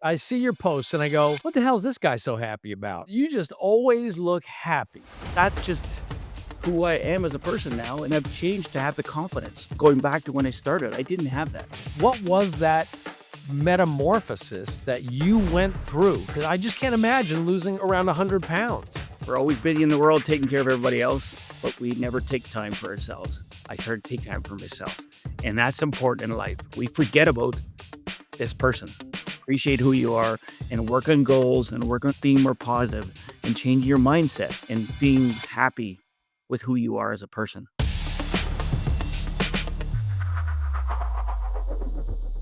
I see your posts and I go, what the hell is this guy so happy about? You just always look happy. That's just who I am as a person now, and I've changed to have the confidence. Going back to when I started, I didn't have that. What was that metamorphosis that you went through? Because I just can't imagine losing around 100 pounds. We're always busy in the world taking care of everybody else, but we never take time for ourselves. I started to take time for myself, and that's important in life. We forget about this person. Appreciate who you are and work on goals and work on being more positive and changing your mindset and being happy with who you are as a person.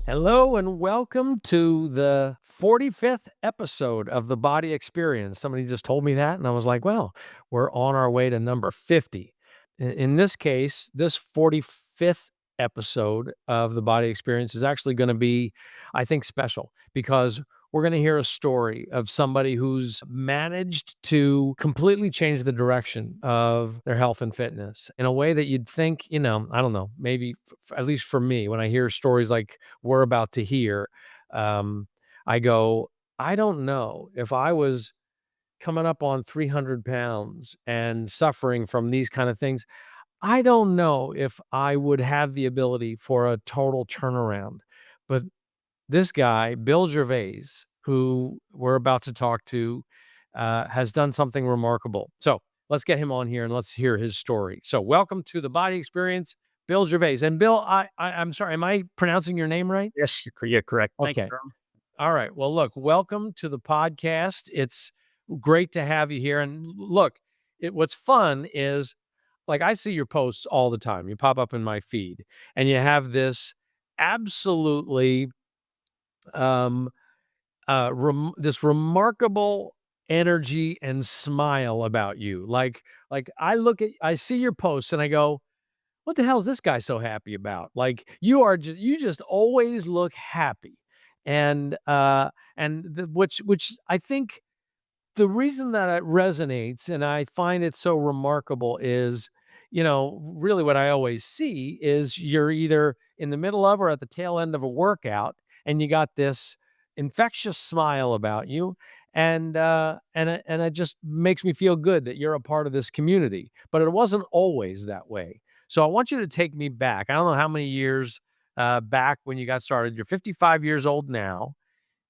Hello and welcome to the 45th episode of the Body Experience. Somebody just told me that, and I was like, well, we're on our way to number 50. In this case, this 45th episode of the Body Experience is actually going to be, I think, special because we're going to hear a story of somebody who's managed to completely change the direction of their health and fitness in a way that you'd think, I don't know, maybe at least for me, when I hear stories like we're about to hear, um, I go, I don't know if I was coming up on 300 pounds and suffering from these kind of things. I don't know if I would have the ability for a total turnaround. But this guy, Bill Gervais, who we're about to talk to, has done something remarkable. So let's get him on here and let's hear his story. So welcome to the Body Experience, Bill Gervais. And Bill, I'm sorry, am I pronouncing your name right? Yes, you're correct. Thank you, Okay. Carl. All right. Well, look, welcome to the podcast. It's great to have you here. And look, what's fun is like I see your posts all the time. You pop up in my feed and you have this absolutely um this remarkable energy and smile about you. Like I see your posts and I go, what the hell is this guy so happy about? Like you just always look happy. And which I think the reason that it resonates and I find it so remarkable is, really what I always see is you're either in the middle of or at the tail end of a workout and you got this infectious smile about you. And it just makes me feel good that you're a part of this community. But it wasn't always that way. So I want you to take me back. I don't know how many years back when you got started. You're 55 years old now.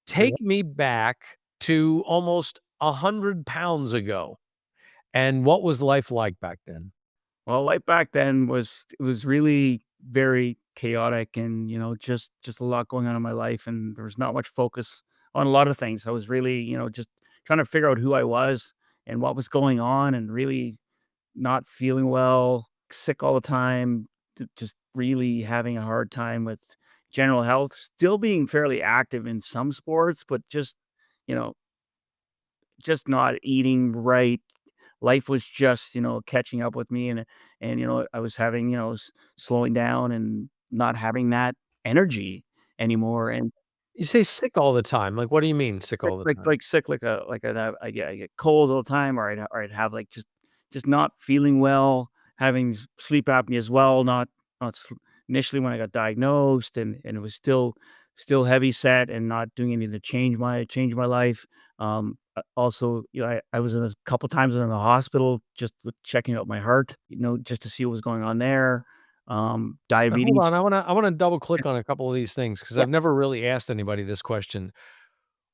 Take me back to almost 100 pounds ago, and what was life like back then? Well, life back then was really very chaotic and, just a lot going on in my life, and there was not much focus on a lot of things. I was really, just trying to figure out who I was and what was going on and really not feeling well, sick all the time, just really having a hard time with general health, still being fairly active in some sports, but you know, just not eating right. Life was just, catching up with me and I was having, slowing down and not having that energy anymore and You say sick all the time, like, what do you mean sick sick, all the time? sick like I get colds all the time or I'd have like just not feeling well, having sleep apnea as well, not s- initially when I got diagnosed and it was still heavy set and not doing anything to change my life. Also, I was in a couple times in the hospital just with checking out my heart, just to see what was going on there. Hold Diabetes. on, I wanna double click on a couple of these things because Yeah. I've never really asked anybody this question.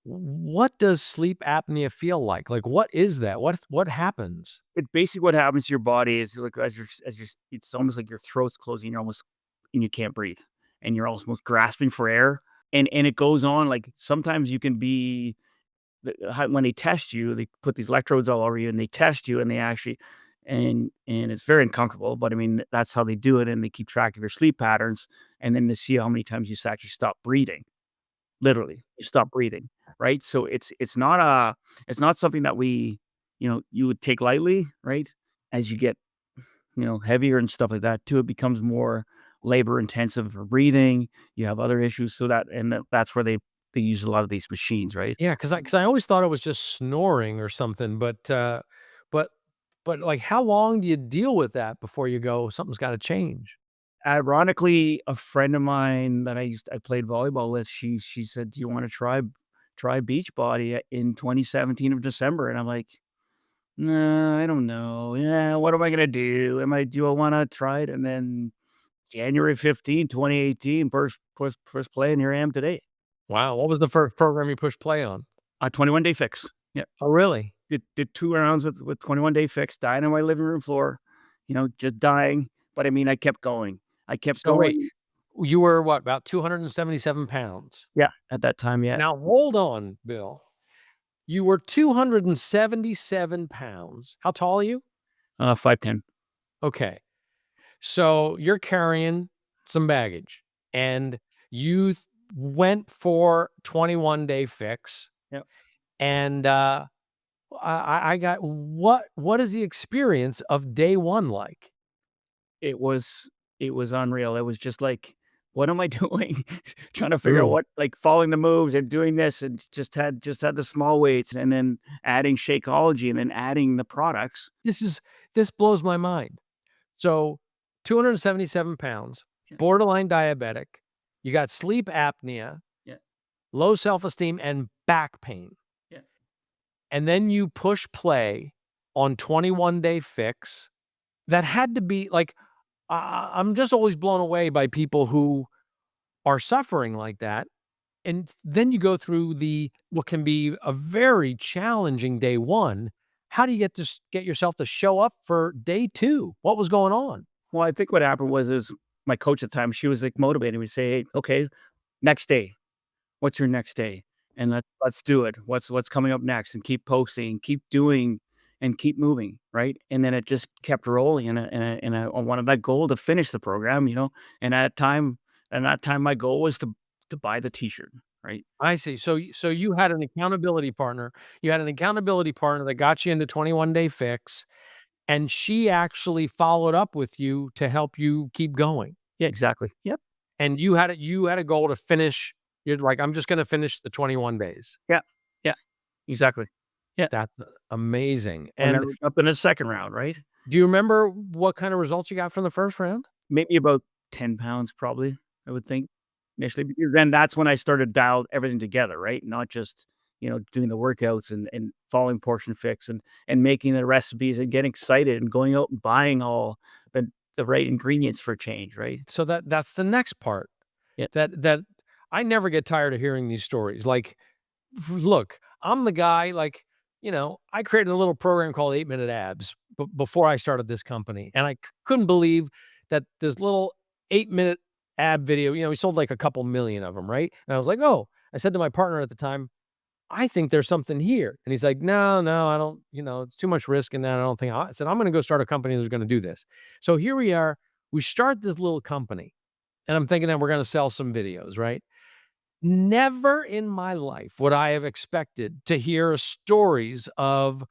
What does sleep apnea feel like? Like, what is that? What happens? It basically what happens to your body is like it's almost like your throat's closing, and you can't breathe, and you're almost grasping for air, and it goes on like sometimes you can be when they test you, they put these electrodes all over you and they test you and they actually and it's very uncomfortable, but I mean that's how they do it and they keep track of your sleep patterns and then to see how many times you actually stop breathing. Literally, you stop breathing, right? So it's not something that you would take lightly, right? As you get, heavier and stuff like that too, it becomes more labor intensive for breathing. You have other issues, so that's where they use a lot of these machines, right? Yeah, because I always thought it was just snoring or something, but but, like, how long do you deal with that before you go, "Something's gotta change?" Ironically, a friend of mine that I played volleyball with, she said, "Do you wanna try try Beachbody in 2017 of December, and I'm like, "No, I don't know. Yeah, what am I gonna do? Do I wanna try it?" And then January 15, 2018, first play, and here I am today. Wow, what was the first program you pushed play on? A 21 day fix. Yeah. Oh, really? Did 2 rounds with 21 day fix, dying on my living room floor, just dying, but I mean, I kept going. I kept So wait, going. you were what, about 277 pounds? Yeah, at that time, yeah. Now hold on, Bill. You were 277 pounds. How tall are you? 5'10". Okay. So you're carrying some baggage and you went for 21-day fix Yep. and I got what is the experience of day 1 like? It was it was unreal. It was just like, "What am I doing?" Trying to figure out Ooh, what like, following the moves and doing this and just had the small weights and then adding Shakeology and then adding the products. this is this blows my mind. So 277 pounds, Yeah, borderline diabetic, you got sleep apnea, yeah, low self-esteem, and back pain. yeah. And then you push play on 21-day fix. That had to be like, I'm just always blown away by people who are suffering like that. And then you go through the what can be a very challenging day 1. How do you get yourself to show up for day 2? What was going on? Well, I think what happened was is my coach at the time, she was, like, motivating me to say, "Hey, okay, next day. What's your next day? And let's do it. What's coming up next?" And keep posting, keep doing, and keep moving, right? And then it just kept rolling, and I wanted that goal to finish the program, and at that time, my goal was to buy the T-shirt, right? I see. So you had an accountability partner. You had an accountability partner that got you into 21-day fix, and she actually followed up with you to help you keep going. Yeah, exactly. Yep. And you had a goal to finish. You're like, "I'm just gonna finish the 21 days." Yeah. Yeah. Exactly. Yeah. That's amazing. And then And we're up in the second round, right? do you remember what kind of results you got from the first round? Maybe about 10 pounds probably, I would think, initially, because then that's when I started dial everything together, right? Not just, doing the workouts and following portion fix and making the recipes and getting excited and going out and buying all the right ingredients for change, right? So that's the next part. Yeah. That I never get tired of hearing these stories. Like, look, I'm the guy, like, I created a little program called 8-Minute Abs before I started this company, and I couldn't believe that this little 8-minute ab video, we sold like a couple million of them, right? And I was like, "Oh," I said to my partner at the time, "I think there's something here." And he's like, "No, no, I don't, it's too much risk in that. I don't think." I said, "I'm gonna go start a company that's gonna do this." So here we are. We start this little company, and I'm thinking that we're gonna sell some videos, right? Never in my life would I have expected to hear stories of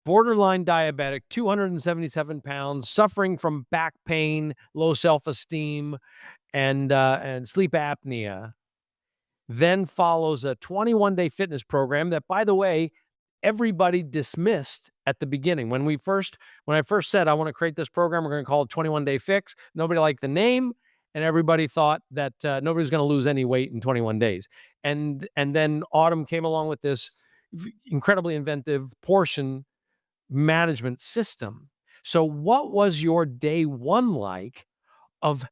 borderline diabetic, 277 pounds, suffering from back pain, low self-esteem, and sleep apnea. Then follows a 21-day fitness program that, by the way, everybody dismissed at the beginning. When I first said, "I wanna create this program, we're gonna call it 21-day fix," nobody liked the name, and everybody thought that, nobody's gonna lose any weight in 21 days. And then Autumn came along with this incredibly inventive portion management system. So what was your day 1 like of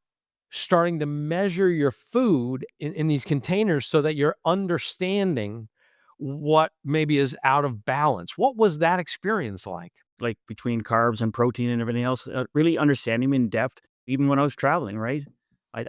starting to measure your food in these containers so that you're understanding what maybe is out of balance? What was that experience like? Like, between carbs and protein and everything else, really understanding them in depth, even when I was traveling, right?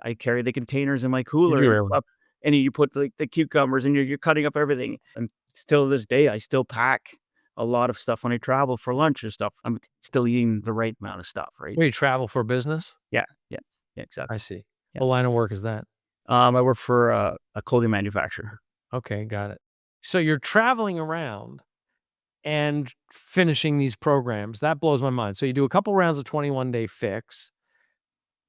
I carry the containers in my Did cooler you and really? up and you put, like, the cucumbers and you're cutting up everything, and still to this day, I still pack a lot of stuff when I travel for lunch and stuff. I'm still eating the right amount of stuff, right? Where you travel for business? Yeah, yeah, yeah, I exactly. see. Yeah. What line of work is that? I work for a clothing manufacturer. Okay, got it. So you're traveling around and finishing these programs. That blows my mind. So you do a couple rounds of 21-day fix.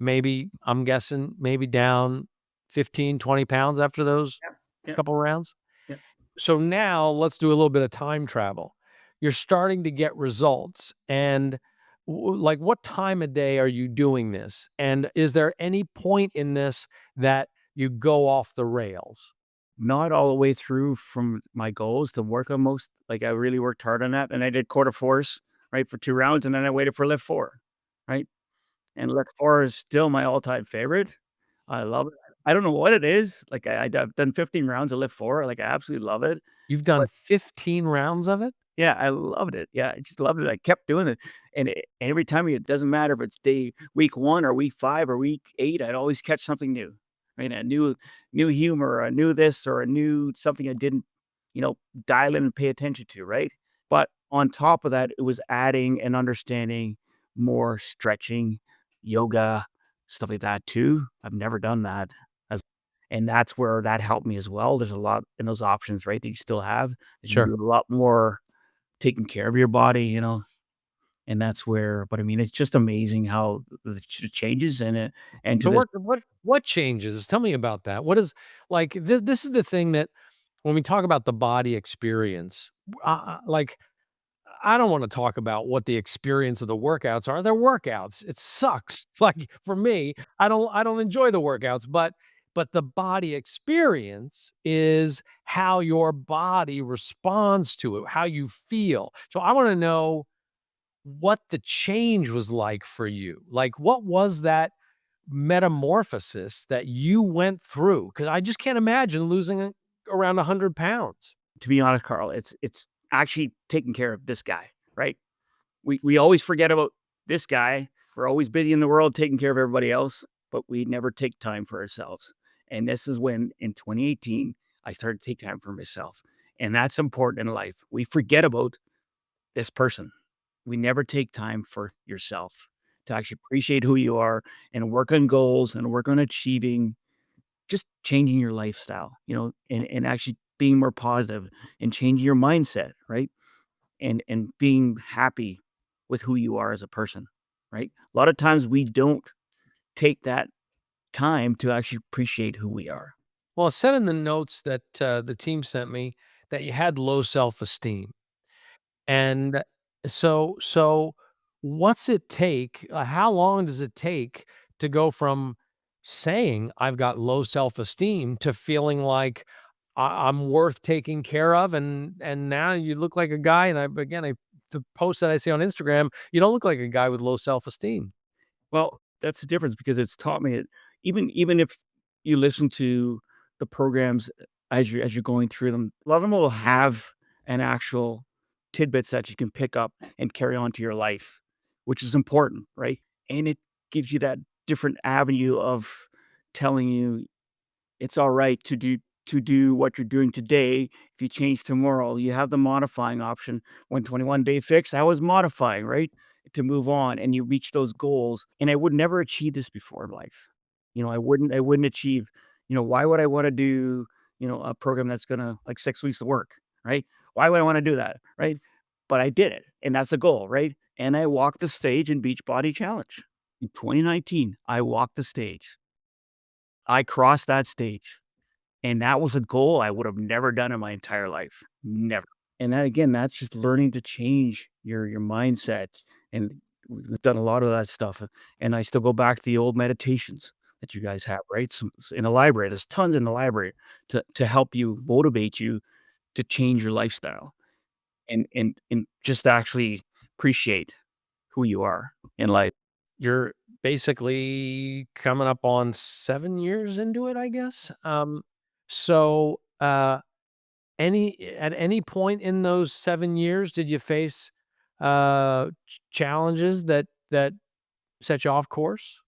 Maybe, I'm guessing, maybe down 15, 20 pounds after those Yeah, yeah, couple rounds. yeah. So now let's do a little bit of time travel. You're starting to get results, and like, what time of day are you doing this? And is there any point in this that you go off the rails? not all the way through from my goals to work on most like, I really worked hard on that, and I did quarter force, right, for 2 rounds, and then I waited for lift 4, right? And lift 4 is still my all-time favorite. I love it. I don't know what it is, like, I've done 15 rounds of lift 4, like, I absolutely love it, You've done but 15 rounds of it? yeah, I loved it. Yeah, I just loved it. I kept doing it, and every time it doesn't matter if it's week 1 or week 5 or week 8, I'd always catch something new, right? A new humor, a new this, or a new something I didn't, you know, dial in and pay attention to, right? But on top of that, it was adding and understanding more stretching, yoga, stuff like that too. I've never done that, as and that's where that helped me as well. There's a lot in those options, right, that you still have. You can Sure. do a lot more taking care of your body, and that's where but I mean, it's just amazing how the changes in it and to So this what changes? Tell me about that. What is like this is the thing that when we talk about the body experience, like I don't want to talk about what the experience of the workouts are. They're workouts. It sucks. Like for me, I don't enjoy the workouts, but the body experience is how your body responds to it, how you feel. So I want to know what the change was like for you. Like what was that metamorphosis that you went through? Because I just can't imagine losing around 100 pounds. to be honest, Carl, it's actually taking care of this guy, right? We always forget about this guy. We're always busy in the world taking care of everybody else, but we never take time for ourselves. And this is when in 2018, I started to take time for myself. And that's important in life. We forget about this person. We never take time for yourself to actually appreciate who you are and work on goals and work on achieving, just changing your lifestyle, and actually being more positive and changing your mindset, right? And being happy with who you are as a person, right? A lot of times we don't take that time to actually appreciate who we are. Well, it said in the notes that the team sent me that you had low self-esteem. And so what's it take? How long does it take to go from saying I've got low self-esteem to feeling like I'm worth taking care of? And now you look like a guy. And the post that I see on Instagram, you don't look like a guy with low self-esteem. Well, that's the difference because it's taught me that even if you listen to the programs as you're going through them, a lot of them will have an actual tidbits that you can pick up and carry on to your life, which is important, right? And it gives you that different avenue of telling you it's alright to do what you're doing today. If you change tomorrow, you have the modifying option. When 21 Day Fix, I was modifying, right? To move on and you reach those goals. And I would never achieve this before in life. I wouldn't achieve, why would I want to do, a program that's gonna like 6 weeks of work, right? Why would I want to do that? Right. But I did it. And that's a goal, right? And I walked the stage in Beach Body Challenge. In 2019, I walked the stage. I crossed that stage. And that was a goal I would have never done in my entire life, never. And that again, that's just learning to change your mindset, and we've done a lot of that stuff, and I still go back to the old meditations that you guys have, right? In the library, there's tons in the library to help you, motivate you to change your lifestyle and just actually appreciate who you are in life. You're basically coming up on 7 years into it, I guess. So, at any point in those 7 years, did you face, challenges that set you off course?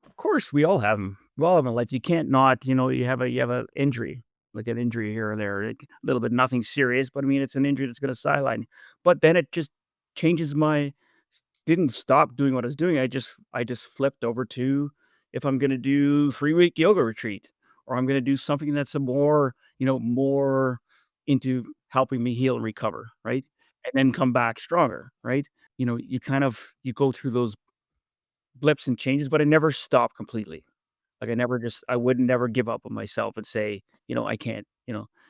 Of course, we all have them. We all have 'em in life. You can't not, you have a injury, like an injury here or there, like, a little bit, nothing serious, but I mean, it's an injury that's gonna sideline. But then it just changes my didn't stop doing what I was doing. I just flipped over to if I'm gonna do 3-week yoga retreat, or I'm gonna do something that's a more into helping me heal and recover, right? And then come back stronger, right? You go through those blips and changes, but I never stopped completely. Like, I would never give up on myself and say, "I can't,"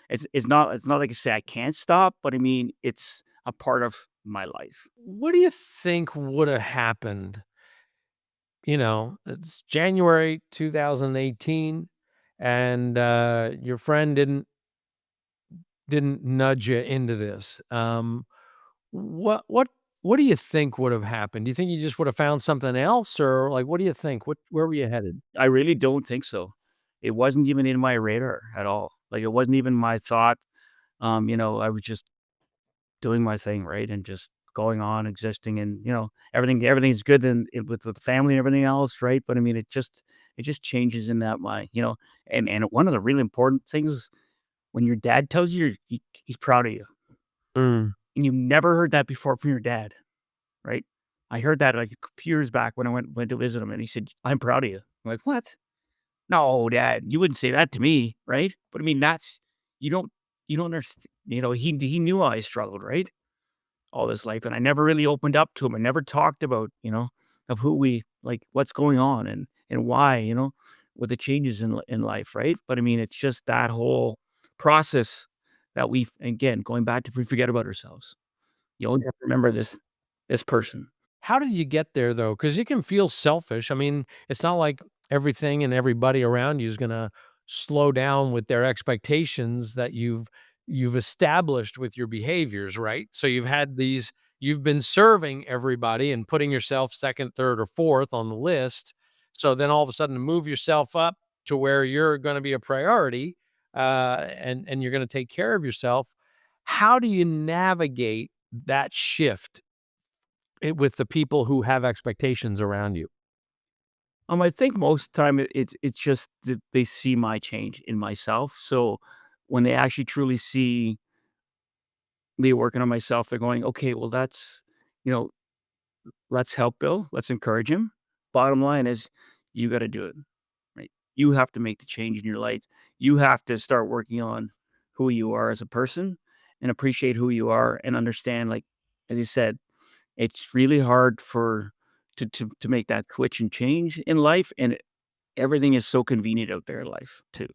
it's not like I say I can't stop, but I mean, it's a part of my life. What do you think woulda happened? It's January 2018, and, your friend didn't nudge you into this. What what what do you think would have happened? Do you think you just would have found something else, or, like, what do you think? Where were you headed? I really don't think so. It wasn't even in my radar at all. Like, it wasn't even my thought. I was just doing my thing, right? And just going on, existing, and, everything's good with the family and everything else, right? But I mean, it just changes in that and one of the really important things when your dad tells you he's proud of you, Mm. and you've never heard that before from your dad, right? I heard that like a few years back when I went to visit him, and he said, "I'm proud of you." I'm like, "What? No, dad, you wouldn't say that to me, right?" But I mean, you don't you don't understand. He knew I struggled, right? All this life, and I never really opened up to him. I never talked about, of who we like, what's going on and why, with the changes in life, right? But I mean, it's just that whole process that we again going back to if we forget about ourselves. You always have to remember this person. How did you get there though? Because you can feel selfish. I mean, it's not like everything and everybody around you is gonna slow down with their expectations that you've established with your behaviors, right? So you've been serving everybody and putting yourself second, third, or fourth on the list. So then all of a sudden to move yourself up to where you're gonna be a priority, and you're gonna take care of yourself. How do you navigate that shift with the people who have expectations around you? I think most time it's just that they see my change in myself. So when they actually truly see me working on myself, they're going, okay, well, you know, let's help Bill. Let's encourage him. Bottom line is you got to do it, right? You have to make the change in your life. You have to start working on who you are as a person and appreciate who you are and understand, like, as you said, it's really hard to make that switch and change in life. And everything is so convenient out there in life too.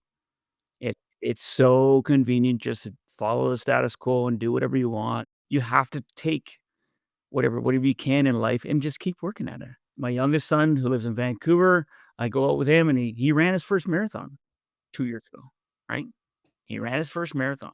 It's so convenient just to follow the status quo and do whatever you want. You have to take whatever you can in life and just keep working at it. My youngest son who lives in Vancouver, I go out with him and he ran his first marathon 2 years ago, right? He ran his first marathon.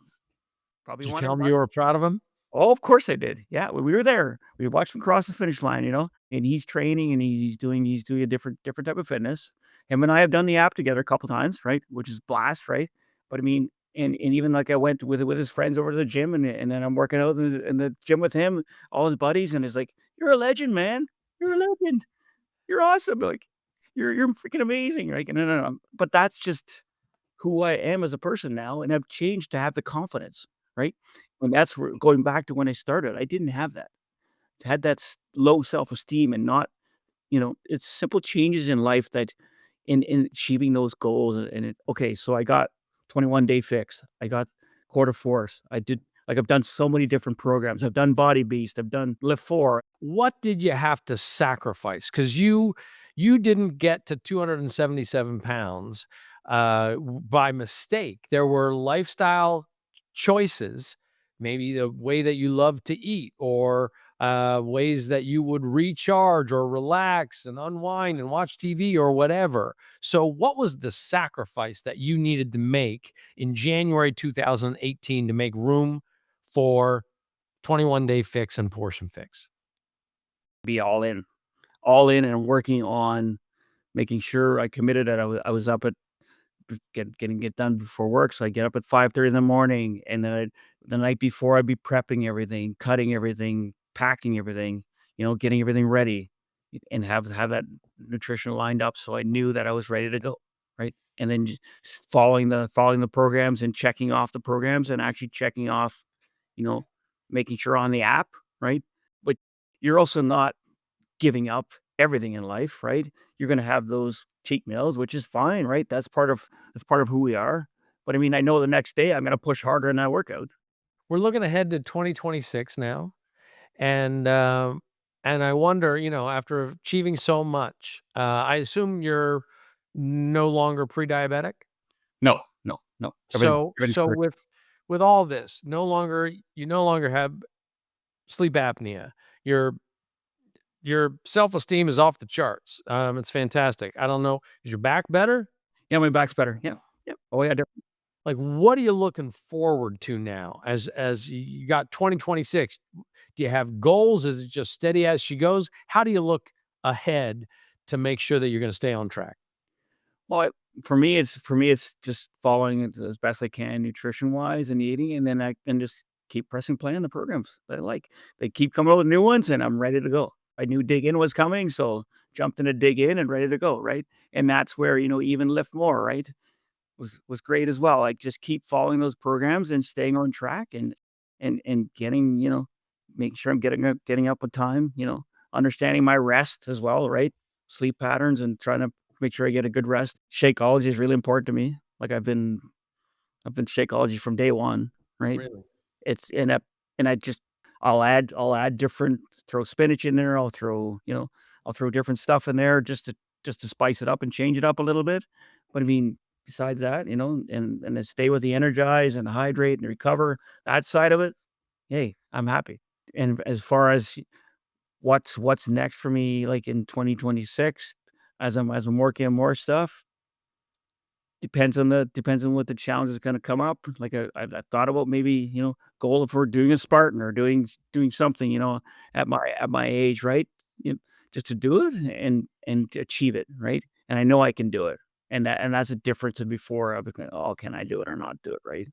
Probably Did you wanted to tell him run. you were proud of him? Oh, of course I did. Yeah, we were there. We watched him cross the finish line, and he's training and he's doing a different type of fitness. Him and I have done the app together a couple times, right? Which is blast, right? But I mean, and even like I went with his friends over to the gym, and then I'm working out in the gym with him, all his buddies, and it's like, "You're a legend, man. You're a legend. You're awesome. Like, you're freaking amazing." Right? No, no, no. But that's just who I am as a person now, and I've changed to have the confidence, right? And that's where going back to when I started, I didn't have that. Had that low self-esteem and not, it's simple changes in life that in achieving those goals okay, so I got 21 day fix. I got quarter force. I did like I've done so many different programs. I've done Body Beast. I've done Lift 4. What did you have to sacrifice? Because you didn't get to 277 pounds by mistake. There were lifestyle choices, maybe the way that you love to eat, or ways that you would recharge or relax and unwind and watch TV or whatever. So, what was the sacrifice that you needed to make in January 2018 to make room for 21-day fix and portion fix? Be all in, and working on making sure I committed that I was up at getting it done before work, so I get up at 5:30 in the morning, and then the night before, I'd be prepping everything, cutting everything, packing everything, getting everything ready, and have that nutrition lined up so I knew that I was ready to go, right? And then just following the programs and checking off the programs and actually checking off, you know, making sure on the app, right? But you're also not giving up everything in life, right? You're gonna have those cheat meals, which is fine, right? That's part of who we are. But I mean, I know the next day I'm gonna push harder in that workout. We're looking ahead to 2026 now, and I wonder, after achieving so much, I assume you're no longer pre-diabetic? No, no, no. Everything's So perfect. with all this, you no longer have sleep apnea. Your your self-esteem is off the charts. It's fantastic. I don't know, is your back better? Yeah, my back's better. Yeah. Yep. Oh, yeah, Like, what are you looking forward to now as you got 2026? Do you have goals? Is it just steady as she goes? How do you look ahead to make sure that you're gonna stay on track? well, for me, it's just following it as best I can nutrition-wise and eating, and then I can just keep pressing play on the programs that I like. They keep coming out with new ones, and I'm ready to go. I knew Dig In was coming, so jumped into Dig In and ready to go, right? And that's where, even Lift More, right? Was great as well. Like, just keep following those programs and staying on track and getting, making sure I'm getting up with time, understanding my rest as well, right? Sleep patterns and trying to make sure I get a good rest. Shakeology is really important to me. Like, I've been Shakeology from day one, right? Really? It's and I just I'll add different throw spinach in there, I'll throw different stuff in there just to spice it up and change it up a little bit. But I mean, besides that, and then stay with the energize and the hydrate and recover, that side of it, hey, I'm happy. And as far as what's next for me, like in 2026, as I'm working on more stuff, depends on what the challenge is gonna come up. Like, I've thought about maybe, goal for doing a Spartan or doing something, at my age, right? You just to do it and to achieve it, right? And I know I can do it. And that's a difference than before. I was going, "Oh, can I do it or not do it?" Right?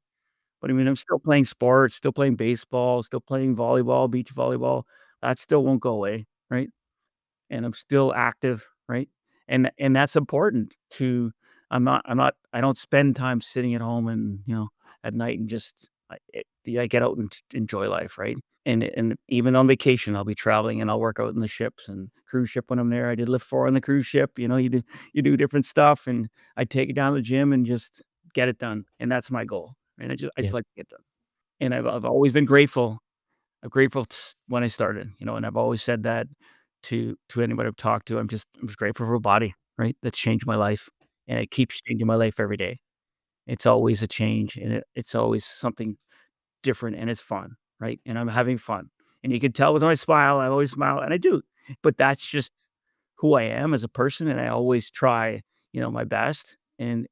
But I mean, I'm still playing sports, still playing baseball, still playing volleyball, beach volleyball. That still won't go away, right? And I'm still active, right? And that's important to I don't spend time sitting at home and, at night and just I get out and enjoy life, right? And even on vacation, I'll be traveling and I'll work out in the ships and cruise ship when I'm there. I did lift 4 on the cruise ship, you do different stuff and I take it down to the gym and just get it done. And that's my goal. And I just Yeah. like to get done. And I've always been grateful. I'm grateful when I started, and I've always said that to anybody I've talked to. I'm just grateful for a body, right? That's changed my life, and it keeps changing my life every day. It's always a change, and it's always something different, and it's fun, right? And I'm having fun, and you can tell with my smile. I always smile, and I do, but that's just who I am as a person, and I always try, my best, and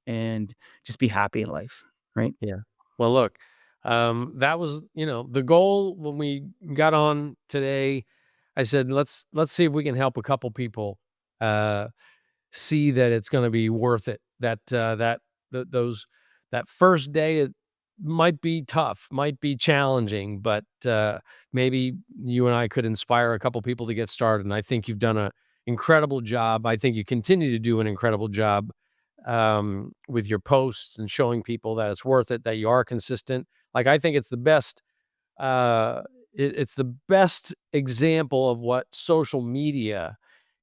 just be happy in life, right? Yeah. Well, look, that was, the goal when we got on today. I said, let's see if we can help a couple people uh, see that it's going to be worth it. Those that first day it might be tough, might be challenging, but maybe you and I could inspire a couple people to get started. And I think you've done an incredible job. I think you continue to do an incredible job with your posts and showing people that it's worth it, that you are consistent. Like, I think it's the best. Uh, it's the best example of what social media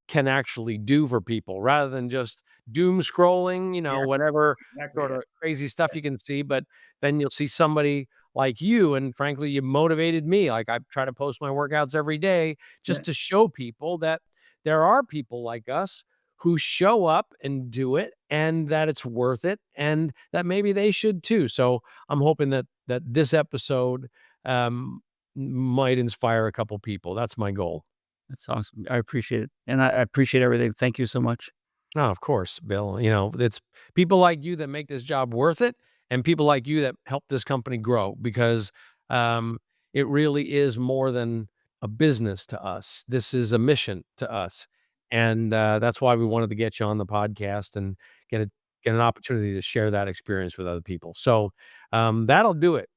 can actually do for people rather than just doom scrolling, Yeah, whatever exactly. sort Yeah, of crazy stuff you can see. But then you'll see somebody like you, and frankly, you motivated me. Like, I try to post my workouts every day yeah. just to show people that there are people like us who show up and do it and that it's worth it and that maybe they should too. So I'm hoping that this episode um, might inspire a couple people. That's my goal. That's awesome. I appreciate it, and I appreciate everything. Thank you so much. Oh, of course, Bill. It's people like you that make this job worth it, and people like you that help this company grow because um, it really is more than a business to us. This is a mission to us, and that's why we wanted to get you on the podcast and get a, get an opportunity to share that experience with other people. So that'll do it,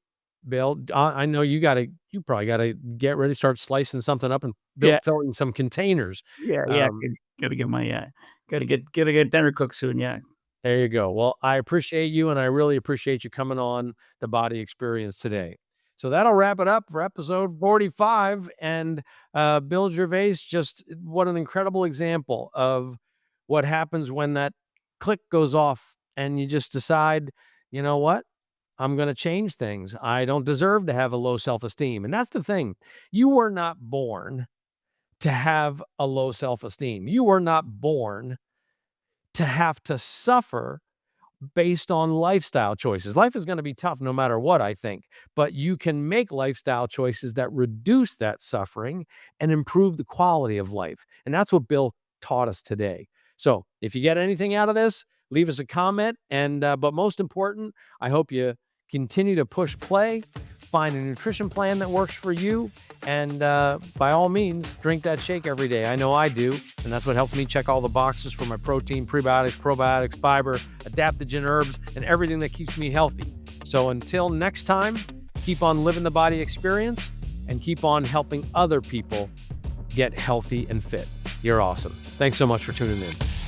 Bill. I know you probably got to get ready, start slicing something up and Yeah, build filling some containers. yeah, yeah. Um, Gotta get my gotta get dinner cooked soon. Yeah, There you go. Well, I appreciate you, and I really appreciate you coming on the Body Experience today. So that'll wrap it up for episode 45. And Bill Gervais, just what an incredible example of what happens when that click goes off and you just decide, you know what? I'm going to change things. I don't deserve to have a low self esteem. And that's the thing. You were not born to have a low self esteem. You were not born to have to suffer based on lifestyle choices. Life is going to be tough no matter what, I think, but you can make lifestyle choices that reduce that suffering and improve the quality of life. And that's what Bill taught us today. So if you get anything out of this, leave us a comment. And but most important, I hope you continue to push play, find a nutrition plan that works for you, and by all means, drink that shake every day. I know I do, and that's what helps me check all the boxes for my protein, prebiotics, probiotics, fiber, adaptogen, herbs, and everything that keeps me healthy. So until next time, keep on living the BODi experience and keep on helping other people get healthy and fit. You're awesome. Thanks so much for tuning in.